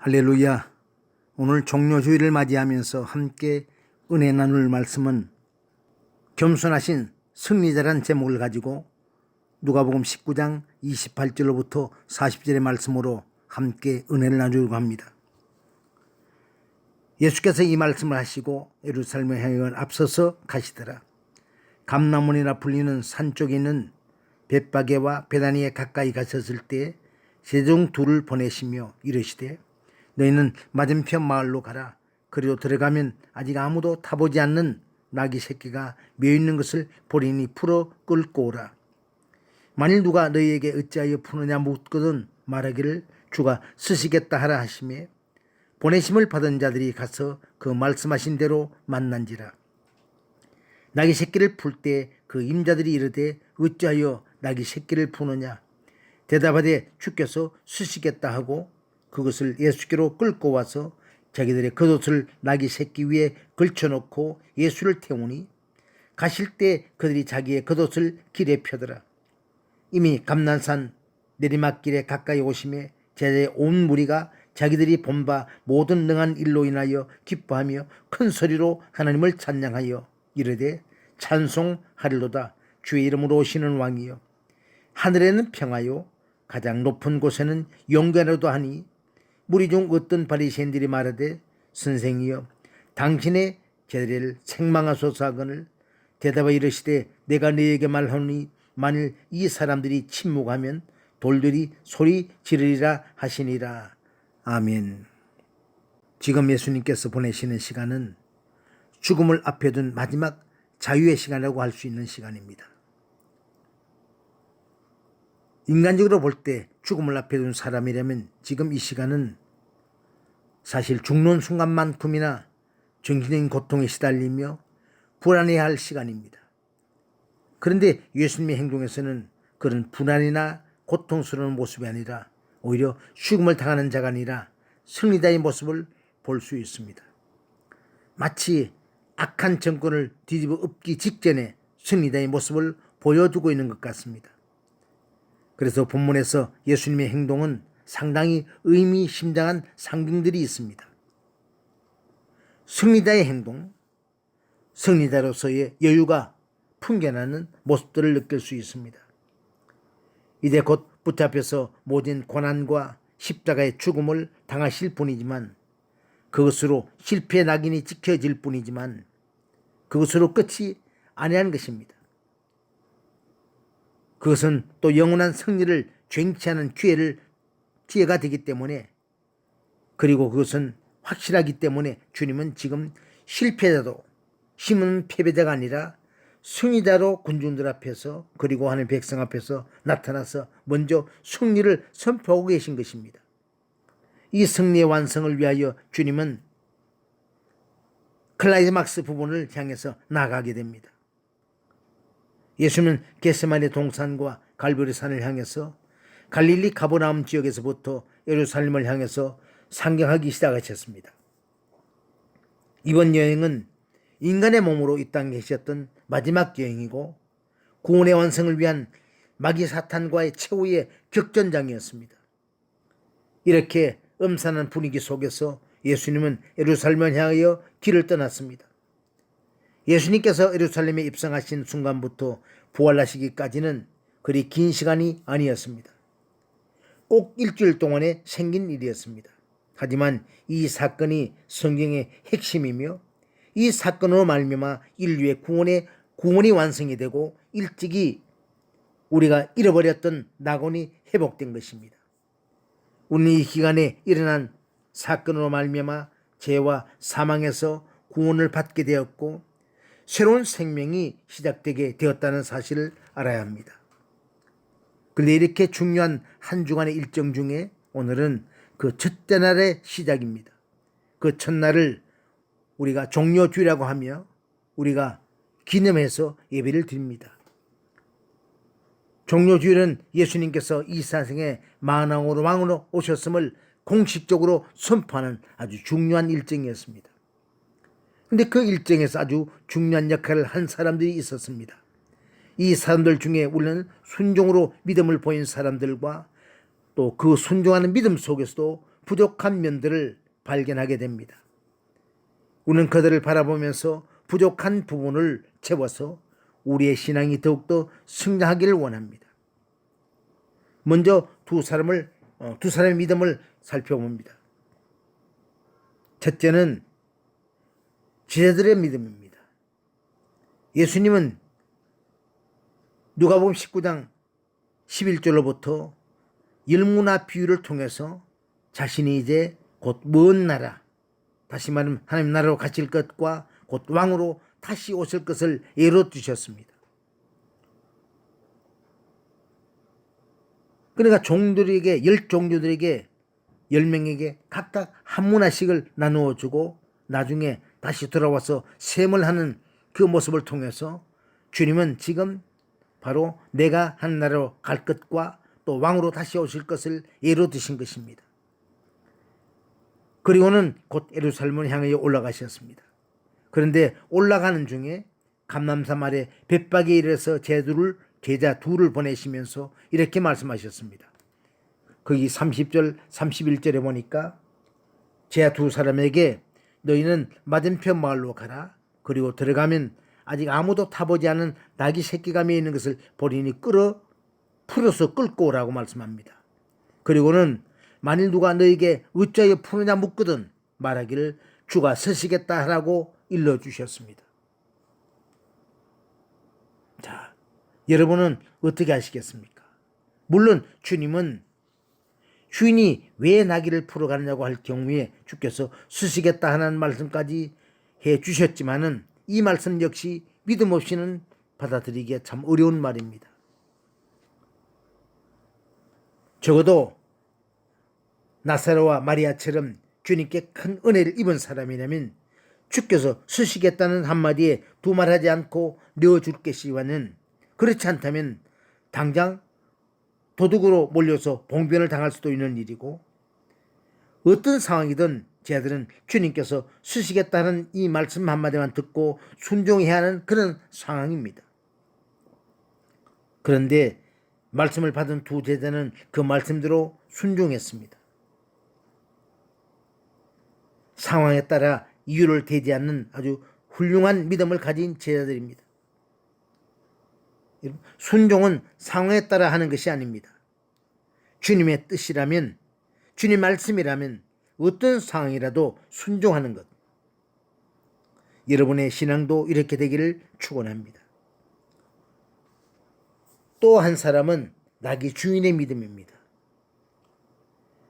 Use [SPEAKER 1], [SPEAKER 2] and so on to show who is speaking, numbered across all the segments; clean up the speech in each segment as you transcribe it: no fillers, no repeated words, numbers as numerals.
[SPEAKER 1] 할렐루야. 오늘 종료주일을 맞이하면서 함께 은혜 나눌 말씀은 겸손하신 승리자란 제목을 가지고 누가복음 19장 28절로부터 40절의 말씀으로 함께 은혜를 나누려고 합니다. 예수께서 이 말씀을 하시고 예루살렘을 향해 앞서서 가시더라. 감람원이라 불리는 산 쪽에 있는 벳바게와 베다니에 가까이 가셨을 때 제종 둘을 보내시며 이르시되 너희는 맞은편 마을로 가라. 그리로 들어가면 아직 아무도 타보지 않는 나귀 새끼가 메어 있는 것을 보리니 풀어 끌고 오라. 만일 누가 너희에게 어찌하여 푸느냐 묻거든 말하기를 주가 쓰시겠다 하라 하시매 보내심을 받은 자들이 가서 그 말씀하신 대로 만난지라. 나귀 새끼를 풀 때 그 임자들이 이르되 어찌하여 나귀 새끼를 푸느냐 대답하되 주께서 쓰시겠다 하고 그것을 예수께로 끌고 와서 자기들의 겉옷을 나귀 새끼 위에 걸쳐놓고 예수를 태우니 가실 때 그들이 자기의 겉옷을 길에 펴더라. 이미 감난산 내리막길에 가까이 오심에 제자의 온 무리가 자기들이 본 바 모든 능한 일로 인하여 기뻐하며 큰 소리로 하나님을 찬양하여 이르되 찬송하리로다. 주의 이름으로 오시는 왕이여 하늘에는 평화요 가장 높은 곳에는 영광이로다 하니 무리 중 어떤 바리새인들이 말하되 선생이여 당신의 제자를 책망하소서 하거늘 대답하여 이르시되 내가 너희에게 말하노니 만일 이 사람들이 침묵하면 돌들이 소리 지르리라 하시니라. 아멘. 지금 예수님께서 보내시는 시간은 죽음을 앞에 둔 마지막 자유의 시간이라고 할 수 있는 시간입니다. 인간적으로 볼 때 죽음을 앞에 둔 사람이라면 지금 이 시간은 사실 죽는 순간만큼이나 정신적인 고통에 시달리며 불안해야 할 시간입니다. 그런데 예수님의 행동에서는 그런 불안이나 고통스러운 모습이 아니라 오히려 죽음을 당하는 자가 아니라 승리자의 모습을 볼 수 있습니다. 마치 악한 정권을 뒤집어 엎기 직전에 승리자의 모습을 보여주고 있는 것 같습니다. 그래서 본문에서 예수님의 행동은 상당히 의미심장한 상징들이 있습니다. 승리자의 행동, 승리자로서의 여유가 풍겨나는 모습들을 느낄 수 있습니다. 이제 곧 붙잡혀서 모든 고난과 십자가의 죽음을 당하실 분이지만 그것으로 실패의 낙인이 찍혀질 뿐이지만 그것으로 끝이 아니라는 것입니다. 그것은 또 영원한 승리를 쟁취하는 기회가 되기 때문에 그리고 그것은 확실하기 때문에 주님은 지금 실패자도 힘은 패배자가 아니라 승리자로 군중들 앞에서 그리고 하늘 백성 앞에서 나타나서 먼저 승리를 선포하고 계신 것입니다. 이 승리의 완성을 위하여 주님은 클라이막스 부분을 향해서 나가게 됩니다. 예수는 겟세마네 동산과 갈보리 산을 향해서 갈릴리 가버나움 지역에서부터 예루살렘을 향해서 상경하기 시작하셨습니다. 이번 여행은 인간의 몸으로 이 땅에 계셨던 마지막 여행이고 구원의 완성을 위한 마귀 사탄과의 최후의 격전장이었습니다. 이렇게 음산한 분위기 속에서 예수님은 예루살렘을 향하여 길을 떠났습니다. 예수님께서 예루살렘에 입성하신 순간부터 부활하시기까지는 그리 긴 시간이 아니었습니다. 꼭 일주일 동안에 생긴 일이었습니다. 하지만 이 사건이 성경의 핵심이며 이 사건으로 말미암아 인류의 구원이 완성이 되고 일찍이 우리가 잃어버렸던 낙원이 회복된 것입니다. 우리는 이 기간에 일어난 사건으로 말미암아 죄와 사망에서 구원을 받게 되었고 새로운 생명이 시작되게 되었다는 사실을 알아야 합니다. 그런데 이렇게 중요한 한 주간의 일정 중에 오늘은 그 첫째 날의 시작입니다. 그 첫날을 우리가 종료주일이라고 하며 우리가 기념해서 예배를 드립니다. 종료주일은 예수님께서 이 세상에 만왕으로 왕으로 오셨음을 공식적으로 선포하는 아주 중요한 일정이었습니다. 그런데 그 일정에서 아주 중요한 역할을 한 사람들이 있었습니다. 이 사람들 중에 우리는 순종으로 믿음을 보인 사람들과 또 그 순종하는 믿음 속에서도 부족한 면들을 발견하게 됩니다. 우리는 그들을 바라보면서 부족한 부분을 채워서 우리의 신앙이 더욱더 성장하기를 원합니다. 먼저 두 사람의 믿음을 살펴봅니다. 첫째는 제자들의 믿음입니다. 예수님은 누가복음 19장 11절로부터 열무나 비유를 통해서 자신이 이제 곧 먼 나라, 다시 말하면 하나님 나라로 갇힐 것과 곧 왕으로 다시 오실 것을 예로 두셨습니다. 그러니까 종들에게, 10종류들에게 10명에게 각각 한 문화씩을 나누어 주고 나중에 다시 돌아와서 셈을 하는 그 모습을 통해서 주님은 지금 바로 내가 한 나라로 갈 것과 또 왕으로 다시 오실 것을 예로 드신 것입니다. 그리고는 곧 예루살렘을 향해 올라가셨습니다. 그런데 올라가는 중에 감람산 아래 벳박에 이르러서 제자 둘을 보내시면서 이렇게 말씀하셨습니다. 거기 30절 31절에 보니까 제자 두 사람에게 너희는 맞은편 마을로 가라. 그리고 들어가면 아직 아무도 타보지 않은 낙이 새끼가 매어 있는 것을 보리니 풀어서 끌고 오라고 말씀합니다. 그리고는 만일 누가 너에게 어찌하여 푸느냐 묻거든 말하기를 주가 서시겠다 하라고 일러주셨습니다. 자, 여러분은 어떻게 하시겠습니까? 물론 주님은 주인이 왜 나귀를 풀어 가느냐고 할 경우에 주께서 쓰시겠다 하는 말씀까지 해 주셨지만은 이 말씀 역시 믿음 없이는 받아들이기가 참 어려운 말입니다. 적어도 나사로와 마리아처럼 주님께 큰 은혜를 입은 사람이라면 주께서 쓰시겠다는 한마디에 두말하지 않고 내어줄 것이와는 그렇지 않다면 당장 도둑으로 몰려서 봉변을 당할 수도 있는 일이고 어떤 상황이든 제자들은 주님께서 쓰시겠다는 이 말씀 한마디만 듣고 순종해야 하는 그런 상황입니다. 그런데 말씀을 받은 두 제자는 그 말씀대로 순종했습니다. 상황에 따라 이유를 대지 않는 아주 훌륭한 믿음을 가진 제자들입니다. 순종은 상황에 따라 하는 것이 아닙니다. 주님의 뜻이라면, 주님 말씀이라면 어떤 상황이라도 순종하는 것. 여러분의 신앙도 이렇게 되기를 축원합니다. 또 한 사람은 나귀 주인의 믿음입니다.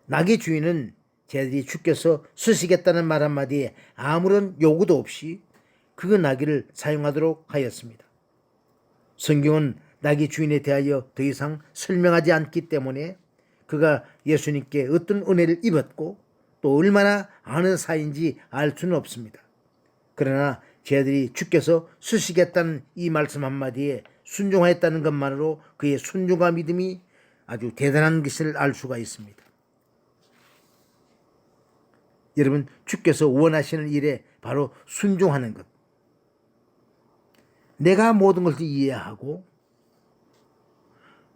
[SPEAKER 1] 나귀 주인은 제자들이 주께서 쓰시겠다는 말 한마디에 아무런 요구도 없이 그 나귀를 사용하도록 하였습니다. 성경은 나귀 주인에 대하여 더 이상 설명하지 않기 때문에 그가 예수님께 어떤 은혜를 입었고 또 얼마나 아는 사이인지 알 수는 없습니다. 그러나 제자들이 주께서 쓰시겠다는 이 말씀 한마디에 순종하였다는 것만으로 그의 순종과 믿음이 아주 대단한 것을 알 수가 있습니다. 여러분, 주께서 원하시는 일에 바로 순종하는 것. 내가 모든 것을 이해하고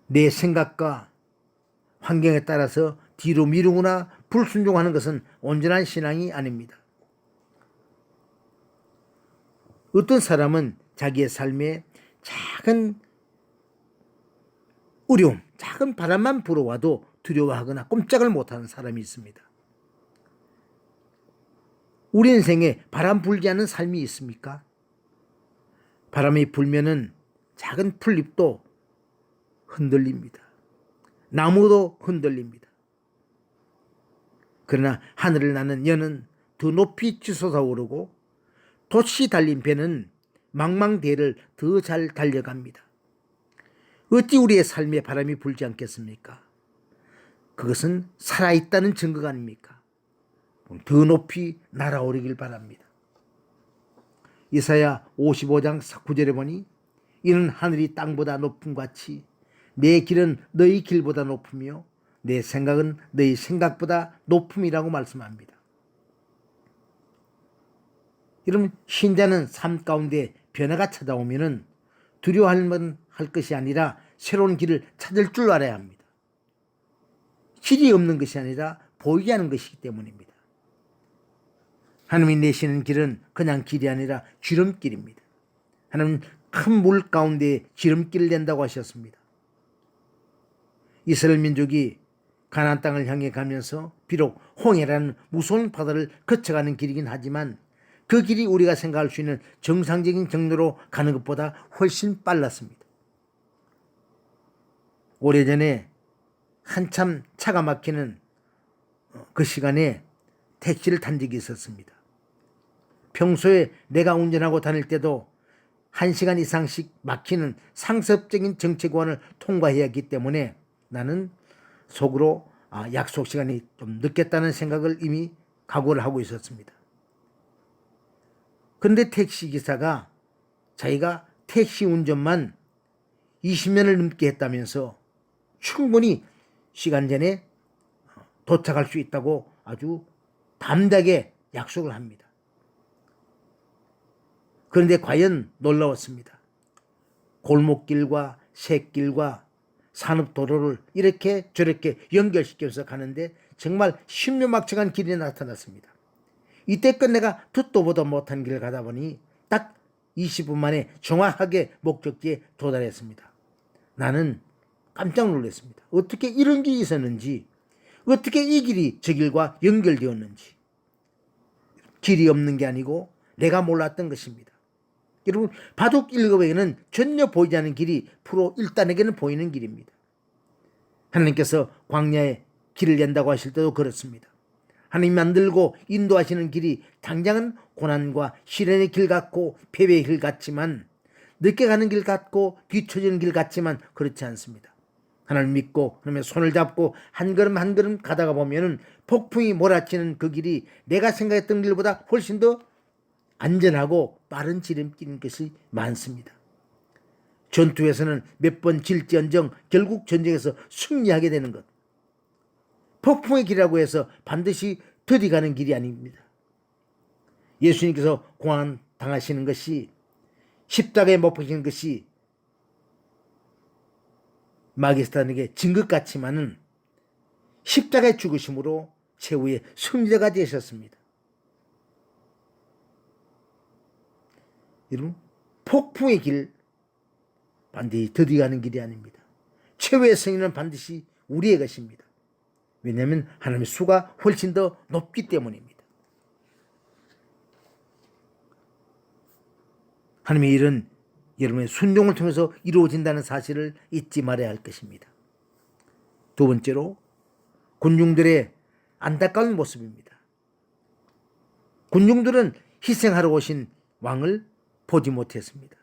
[SPEAKER 1] 내 생각과 환경에 따라서 뒤로 미루거나 불순종하는 것은 온전한 신앙이 아닙니다. 어떤 사람은 자기의 삶에 작은 어려움, 작은 바람만 불어와도 두려워하거나 꼼짝을 못하는 사람이 있습니다. 우리 인생에 바람 불지 않는 삶이 있습니까? 바람이 불면은 작은 풀잎도 흔들립니다. 나무도 흔들립니다. 그러나 하늘을 나는 여는 더 높이 치솟아 오르고 돛이 달린 배는 망망대해를 더 잘 달려갑니다. 어찌 우리의 삶에 바람이 불지 않겠습니까? 그것은 살아있다는 증거가 아닙니까? 더 높이 날아오르길 바랍니다. 이사야 55장 9절에 보니 이는 하늘이 땅보다 높음 같이 내 길은 너희 길보다 높으며 내 생각은 너희 생각보다 높음이라고 말씀합니다. 여러분, 신자는 삶 가운데 변화가 찾아오면 두려워할 것이 아니라 새로운 길을 찾을 줄 알아야 합니다. 길이 없는 것이 아니라 보이지 않는 것이기 때문입니다. 하나님이 내시는 길은 그냥 길이 아니라 지름길입니다. 하나님은 큰 물 가운데 지름길을 낸다고 하셨습니다. 이스라엘 민족이 가나안 땅을 향해 가면서 비록 홍해라는 무서운 바다를 거쳐가는 길이긴 하지만 그 길이 우리가 생각할 수 있는 정상적인 경로로 가는 것보다 훨씬 빨랐습니다. 오래전에 한참 차가 막히는 그 시간에 택시를 탄 적이 있었습니다. 평소에 내가 운전하고 다닐 때도 1시간 이상씩 막히는 상습적인 정체구간을 통과해야 하기 때문에 나는 속으로 약속 시간이 좀 늦겠다는 생각을 이미 각오를 하고 있었습니다. 그런데 택시기사가 자기가 택시 운전만 20년을 넘게 했다면서 충분히 시간 전에 도착할 수 있다고 아주 담대하게 약속을 합니다. 그런데 과연 놀라웠습니다. 골목길과 샛길과 산업도로를 이렇게 저렇게 연결시켜서 가는데 정말 신묘막측한 길이 나타났습니다. 이때껏 내가 듣도 보도 못한 길을 가다 보니 딱 20분 만에 정확하게 목적지에 도달했습니다. 나는 깜짝 놀랐습니다. 어떻게 이런 길이 있었는지, 어떻게 이 길이 저 길과 연결되었는지. 길이 없는 게 아니고 내가 몰랐던 것입니다. 여러분, 바둑 7에게는 전혀 보이지 않는 길이 프로 1단에게는 보이는 길입니다. 하나님께서 광야에 길을 낸다고 하실 때도 그렇습니다. 하나님 만들고 인도하시는 길이 당장은 고난과 시련의 길 같고 패배의 길 같지만, 늦게 가는 길 같고 뒤처지는 길 같지만 그렇지 않습니다. 하나님 믿고 그러면 손을 잡고 한 걸음 한 걸음 가다가 보면은 폭풍이 몰아치는 그 길이 내가 생각했던 길보다 훨씬 더 안전하고 빠른 지름길인 것이 많습니다. 전투에서는 몇 번 질지언정 결국 전쟁에서 승리하게 되는 것. 폭풍의 길이라고 해서 반드시 들이가는 길이 아닙니다. 예수님께서 고난 당하시는 것이, 십자가에 못 박히는 것이 마귀사탄에게 진 것 같지만은 십자가의 죽으심으로 최후의 승리자가 되셨습니다. 여러분, 폭풍의 길 반드시 들이가는 길이 아닙니다. 최후의 승리는 반드시 우리의 것입니다. 왜냐하면 하나님의 수가 훨씬 더 높기 때문입니다. 하나님의 일은 여러분의 순종을 통해서 이루어진다는 사실을 잊지 말아야 할 것입니다. 두 번째로, 군중들의 안타까운 모습입니다. 군중들은 희생하러 오신 왕을 보지 못했습니다.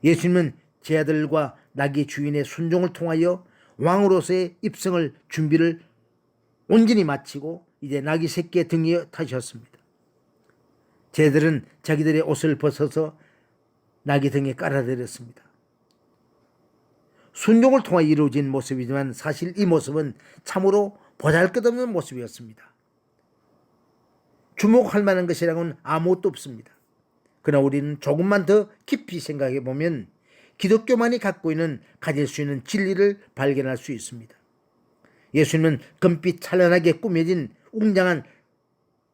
[SPEAKER 1] 예수님은 제 아들과 나귀 주인의 순종을 통하여 왕으로서의 입성을 준비를 온전히 마치고 이제 나귀 새끼의 등에 타셨습니다. 쟤들은 자기들의 옷을 벗어서 나귀 등에 깔아드렸습니다. 순종을 통해 이루어진 모습이지만 사실 이 모습은 참으로 보잘것없는 모습이었습니다. 주목할 만한 것이라고는 아무것도 없습니다. 그러나 우리는 조금만 더 깊이 생각해 보면 기독교만이 갖고 있는 가질 수 있는 진리를 발견할 수 있습니다. 예수님은 금빛 찬란하게 꾸며진 웅장한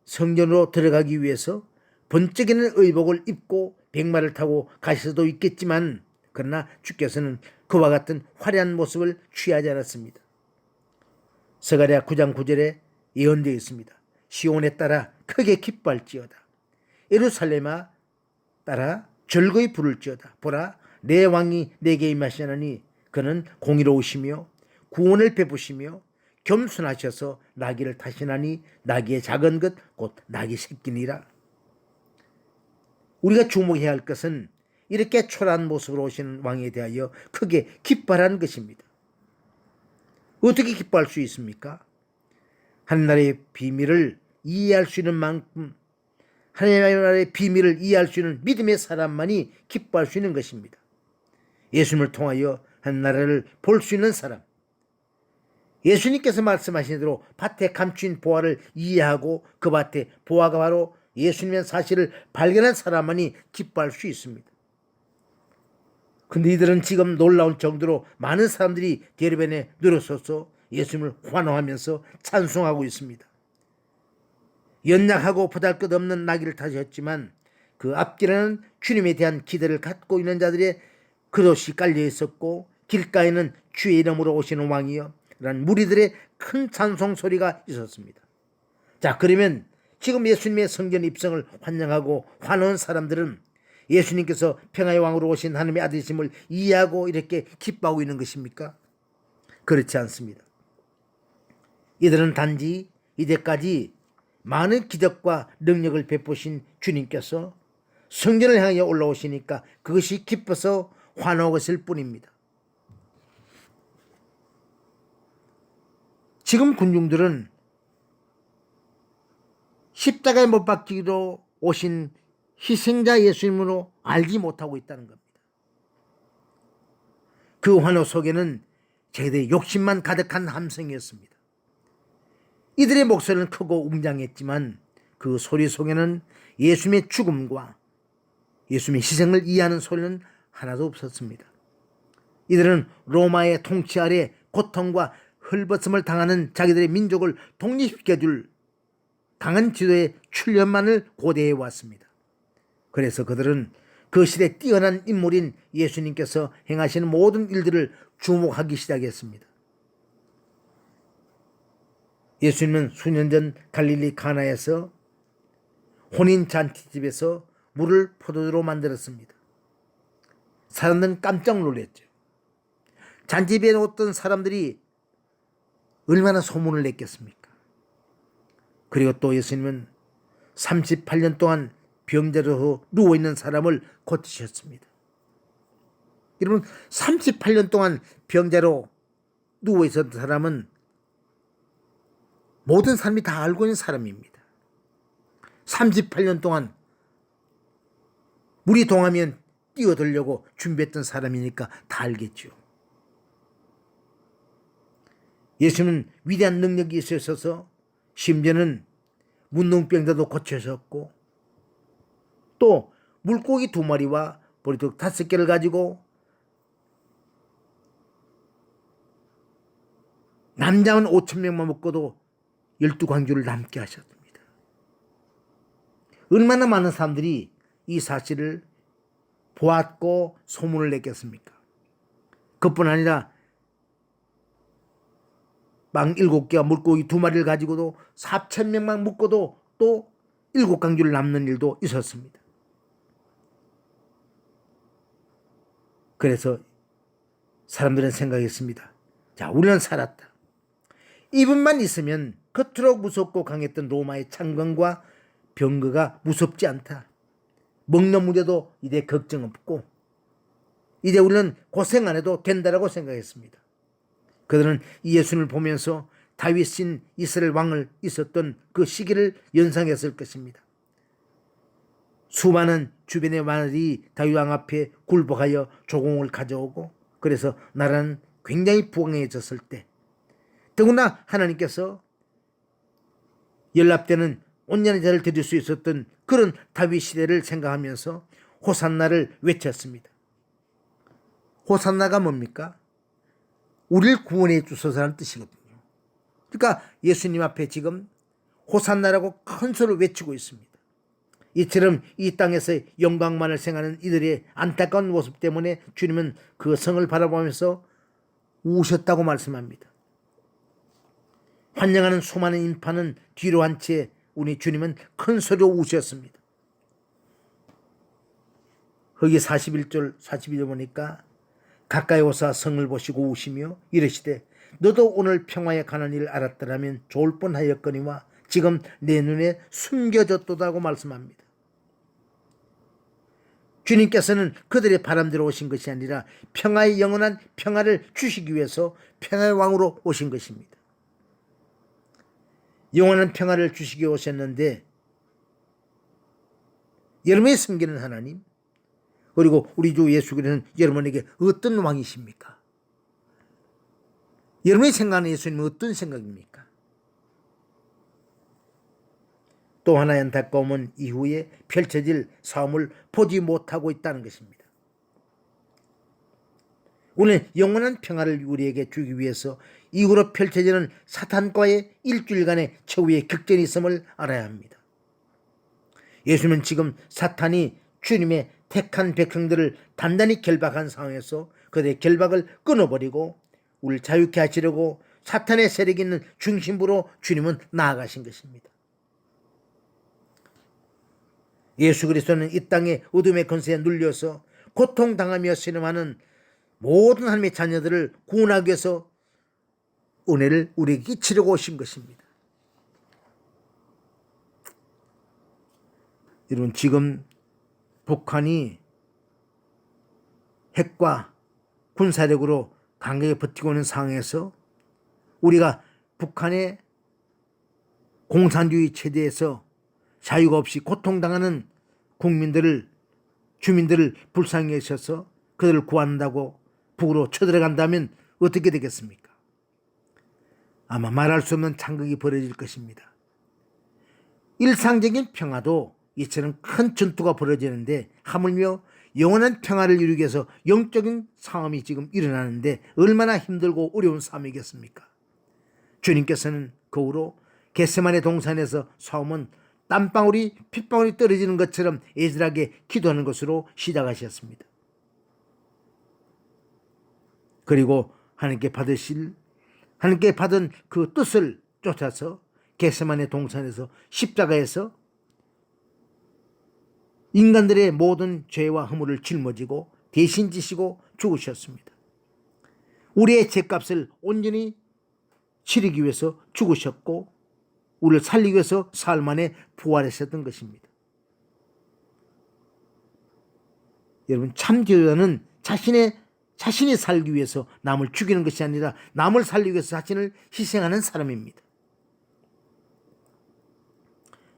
[SPEAKER 1] 성전으로 들어가기 위해서 번쩍이는 의복을 입고 백마를 타고 가실 수도 있겠지만, 그러나 주께서는 그와 같은 화려한 모습을 취하지 않았습니다. 스가랴 9장 9절에 예언되어 있습니다. 시온에 따라 크게 기뻐할지어다. 예루살렘아 따라 즐거이 부를지어다. 보라, 내 왕이 내게 임하시나니 그는 공의로우시며 구원을 베푸시며 겸손하셔서 나귀를 타시나니 나귀의 작은 것 곧 나귀 새끼니라. 우리가 주목해야 할 것은 이렇게 초라한 모습으로 오시는 왕에 대하여 크게 기뻐하라는 것입니다. 어떻게 기뻐할 수 있습니까? 하나님의 비밀을 이해할 수 있는 만큼, 하나님의 나라의 비밀을 이해할 수 있는 믿음의 사람만이 기뻐할 수 있는 것입니다. 예수님을 통하여 한 나라를 볼 수 있는 사람, 예수님께서 말씀하신 대로 밭에 감추인 보화를 이해하고 그 밭에 보화가 바로 예수님의 사실을 발견한 사람만이 기뻐할 수 있습니다. 그런데 이들은 지금 놀라운 정도로 많은 사람들이 대로변에 늘어서서 예수님을 환호하면서 찬송하고 있습니다. 연약하고 보잘것없는 나귀를 타셨지만 그 앞길에는 주님에 대한 기대를 갖고 있는 자들의 그릇이 깔려 있었고 길가에는 주의 이름으로 오시는 왕이여 라는 무리들의 큰 찬송 소리가 있었습니다. 자, 그러면 지금 예수님의 성전 입성을 환영하고 환호한 사람들은 예수님께서 평화의 왕으로 오신 하나님의 아들이심을 이해하고 이렇게 기뻐하고 있는 것입니까? 그렇지 않습니다. 이들은 단지 이제까지 많은 기적과 능력을 베푸신 주님께서 성전을 향해 올라오시니까 그것이 기뻐서 환호하고 있을 뿐입니다. 지금 군중들은 십자가에 못 박히기로 오신 희생자 예수님으로 알지 못하고 있다는 겁니다. 그 환호 속에는 저희들의 욕심만 가득한 함성이었습니다. 이들의 목소리는 크고 웅장했지만 그 소리 속에는 예수님의 죽음과 예수님의 희생을 이해하는 소리는 하나도 없었습니다. 이들은 로마의 통치 아래 고통과 헐벗음을 당하는 자기들의 민족을 독립시켜줄 강한 지도의 출현만을 고대해 왔습니다. 그래서 그들은 그 시대에 뛰어난 인물인 예수님께서 행하시는 모든 일들을 주목하기 시작했습니다. 예수님은 수년 전 갈릴리 가나에서 혼인 잔치집에서 물을 포도주로 만들었습니다. 사람들은 깜짝 놀랐죠. 잔치집에 오던 사람들이 얼마나 소문을 냈겠습니까? 그리고 또 예수님은 38년 동안 병자로 누워있는 사람을 고치셨습니다. 여러분, 38년 동안 병자로 누워있었던 사람은 모든 사람이 다 알고 있는 사람입니다. 38년 동안 물이 동하면 뛰어들려고 준비했던 사람이니까 다 알겠죠. 예수님은 위대한 능력이 있으셔서 심지어는 문둥병자도 고쳐셨고 또 물고기 2마리와 보리떡 5개를 가지고 남자는 5,000명만 먹고도 12광주를 남게 하셨습니다. 얼마나 많은 사람들이 이 사실을 보았고 소문을 냈겠습니까? 그뿐 아니라 빵 7개와 물고기 2마리를 가지고도 4,000명만 묶고도 또 7광주를 남는 일도 있었습니다. 그래서 사람들은 생각했습니다. 자, 우리는 살았다. 이분만 있으면 겉으로 무섭고 강했던 로마의 창건과 병거가 무섭지 않다. 먹는 문제도 이제 걱정 없고 이제 우리는 고생 안 해도 된다라고 생각했습니다. 그들은 이 예수님을 보면서 다윗인 이스라엘 왕을 있었던 그 시기를 연상했을 것입니다. 수많은 주변의 마늘이 다윗 왕 앞에 굴복하여 조공을 가져오고 그래서 나라는 굉장히 부강해졌을 때 더구나 하나님께서 연합되는 온전한 자를 드릴 수 있었던 그런 다윗 시대를 생각하면서 호산나를 외쳤습니다. 호산나가 뭡니까? 우리를 구원해 주소서라는 뜻이거든요. 그러니까 예수님 앞에 지금 호산나라고 큰 소리를 외치고 있습니다. 이처럼 이 땅에서 영광만을 생각하는 이들의 안타까운 모습 때문에 주님은 그 성을 바라보면서 우셨다고 말씀합니다. 환영하는 수많은 인파는 뒤로 한 채 우리 주님은 큰 소리로 우셨습니다. 거기 41절 42절 보니까 가까이 오사 성을 보시고 우시며 이르시되 너도 오늘 평화에 관한 일을 알았더라면 좋을 뻔하였거니와 지금 내 눈에 숨겨졌도다고 말씀합니다. 주님께서는 그들의 바람대로 오신 것이 아니라 평화의 영원한 평화를 주시기 위해서 평화의 왕으로 오신 것입니다. 영원한 평화를 주시기 위해 오셨는데 여러분이 섬기는 하나님 그리고 우리 주 예수 그리스도는 여러분에게 어떤 왕이십니까? 여러분이 생각하는 예수님은 어떤 생각입니까? 또 하나의 안타까움은 이후에 펼쳐질 싸움을 보지 못하고 있다는 것입니다. 오늘 영원한 평화를 우리에게 주기 위해서 이후로 펼쳐지는 사탄과의 일주일간의 최후의 격전이 있음을 알아야 합니다. 예수는 지금 사탄이 주님의 택한 백성들을 단단히 결박한 상황에서 그들의 결박을 끊어버리고 우리를 자유케 하시려고 사탄의 세력이 있는 중심부로 주님은 나아가신 것입니다. 예수 그리스도는 이 땅의 어둠의 권세에 눌려서 고통당하며 신음하는 모든 하나님의 자녀들을 구원하기 위해서 은혜를 우리에게 끼치려고 오신 것입니다. 여러분, 지금 북한이 핵과 군사력으로 강하게 버티고 있는 상황에서 우리가 북한의 공산주의 체제에서 자유가 없이 고통당하는 주민들을 불쌍히 여셔서 그들을 구한다고 북으로 쳐들어간다면 어떻게 되겠습니까? 아마 말할 수 없는 장극이 벌어질 것입니다. 일상적인 평화도 이처럼 큰 전투가 벌어지는데 하물며 영원한 평화를 이루기 위해서 영적인 싸움이 지금 일어나는데 얼마나 힘들고 어려운 싸움이겠습니까? 주님께서는 그 후로 겟세마네 동산에서 싸움은 땀방울이 핏방울이 떨어지는 것처럼 애절하게 기도하는 것으로 시작하셨습니다. 그리고 하나님께 받은 그 뜻을 쫓아서 겟세마네 동산에서 십자가에서 인간들의 모든 죄와 허물을 짊어지고 대신 지시고 죽으셨습니다. 우리의 죄값을 온전히 치르기 위해서 죽으셨고 우리를 살리기 위해서 사흘 만에 부활하셨던 것입니다. 여러분, 참 지도자는 자신이 살기 위해서 남을 죽이는 것이 아니라 남을 살리기 위해서 자신을 희생하는 사람입니다.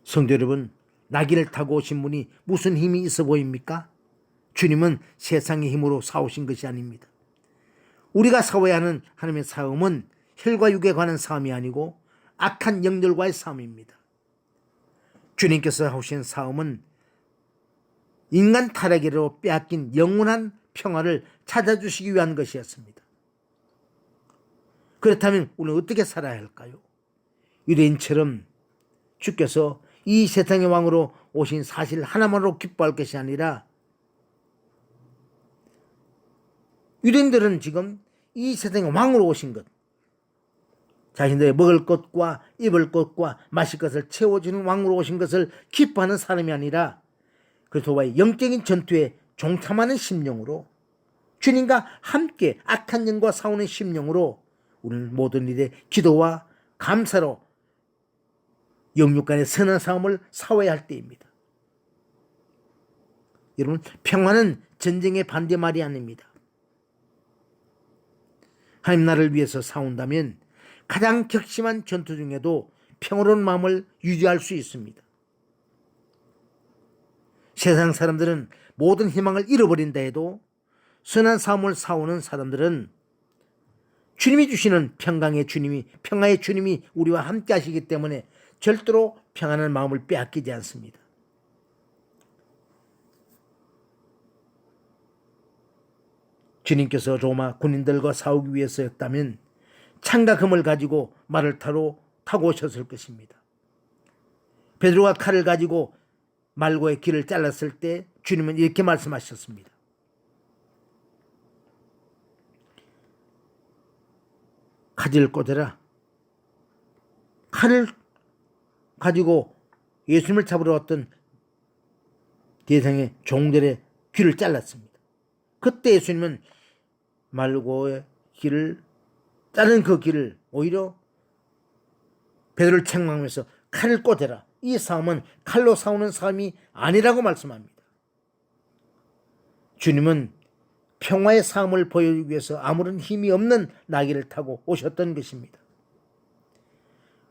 [SPEAKER 1] 성도 여러분, 나귀를 타고 오신 분이 무슨 힘이 있어 보입니까? 주님은 세상의 힘으로 싸우신 것이 아닙니다. 우리가 싸워야 하는 하나님의 싸움은 혈과 육에 관한 싸움이 아니고 악한 영들과의 싸움입니다. 주님께서 하신 싸움은 인간 타락으로 빼앗긴 영원한 평화를 찾아주시기 위한 것이었습니다. 그렇다면 우리는 어떻게 살아야 할까요? 유대인처럼 주께서 이 세상의 왕으로 오신 사실 하나만으로 기뻐할 것이 아니라 유대인들은 지금 이 세상의 왕으로 오신 것, 자신들의 먹을 것과 입을 것과 마실 것을 채워주는 왕으로 오신 것을 기뻐하는 사람이 아니라 그리스도와의 영적인 전투에 종참하는 심령으로 주님과 함께 악한 영과 싸우는 심령으로 우리는 모든 일에 기도와 감사로 영육 간의 선한 싸움을 싸워야 할 때입니다. 여러분, 평화는 전쟁의 반대말이 아닙니다. 하나님 나라를 위해서 싸운다면 가장 격심한 전투 중에도 평화로운 마음을 유지할 수 있습니다. 세상 사람들은 모든 희망을 잃어버린다 해도 선한 싸움을 싸우는 사람들은 주님이 주시는 평강의 평화의 주님이 우리와 함께 하시기 때문에 절대로 평안한 마음을 빼앗기지 않습니다. 주님께서 로마 군인들과 싸우기 위해서였다면 창과 금을 가지고 말을 타고 오셨을 것입니다. 베드로가 칼을 가지고 말고의 길을 잘랐을 때 주님은 이렇게 말씀하셨습니다. 가지를 꽂아라. 칼을 가지고 예수님을 잡으러 왔던 대상의 종들의 귀를 잘랐습니다. 그때 예수님은 말고의 길을 자른 그 길을 오히려 베드로를 책망하면서 칼을 꽂아라. 이 싸움은 칼로 싸우는 싸움이 아니라고 말씀합니다. 주님은 평화의 싸움을 보여주기 위해서 아무런 힘이 없는 나귀를 타고 오셨던 것입니다.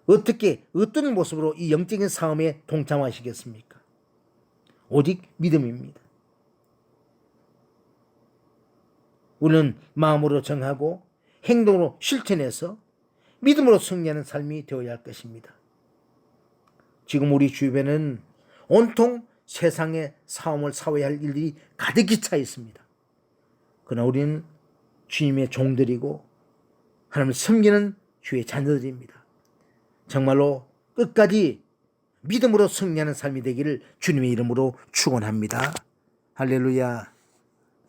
[SPEAKER 1] 어떤 모습으로 이 영적인 싸움에 동참하시겠습니까? 오직 믿음입니다. 우리는 마음으로 정하고 행동으로 실천해서 믿음으로 승리하는 삶이 되어야 할 것입니다. 지금 우리 주변에는 온통 세상의 싸움을 싸워야 할 일들이 가득히 차 있습니다. 그러나 우리는 주님의 종들이고 하나님을 섬기는 주의 자녀들입니다. 정말로 끝까지 믿음으로 승리하는 삶이 되기를 주님의 이름으로 축원합니다. 할렐루야.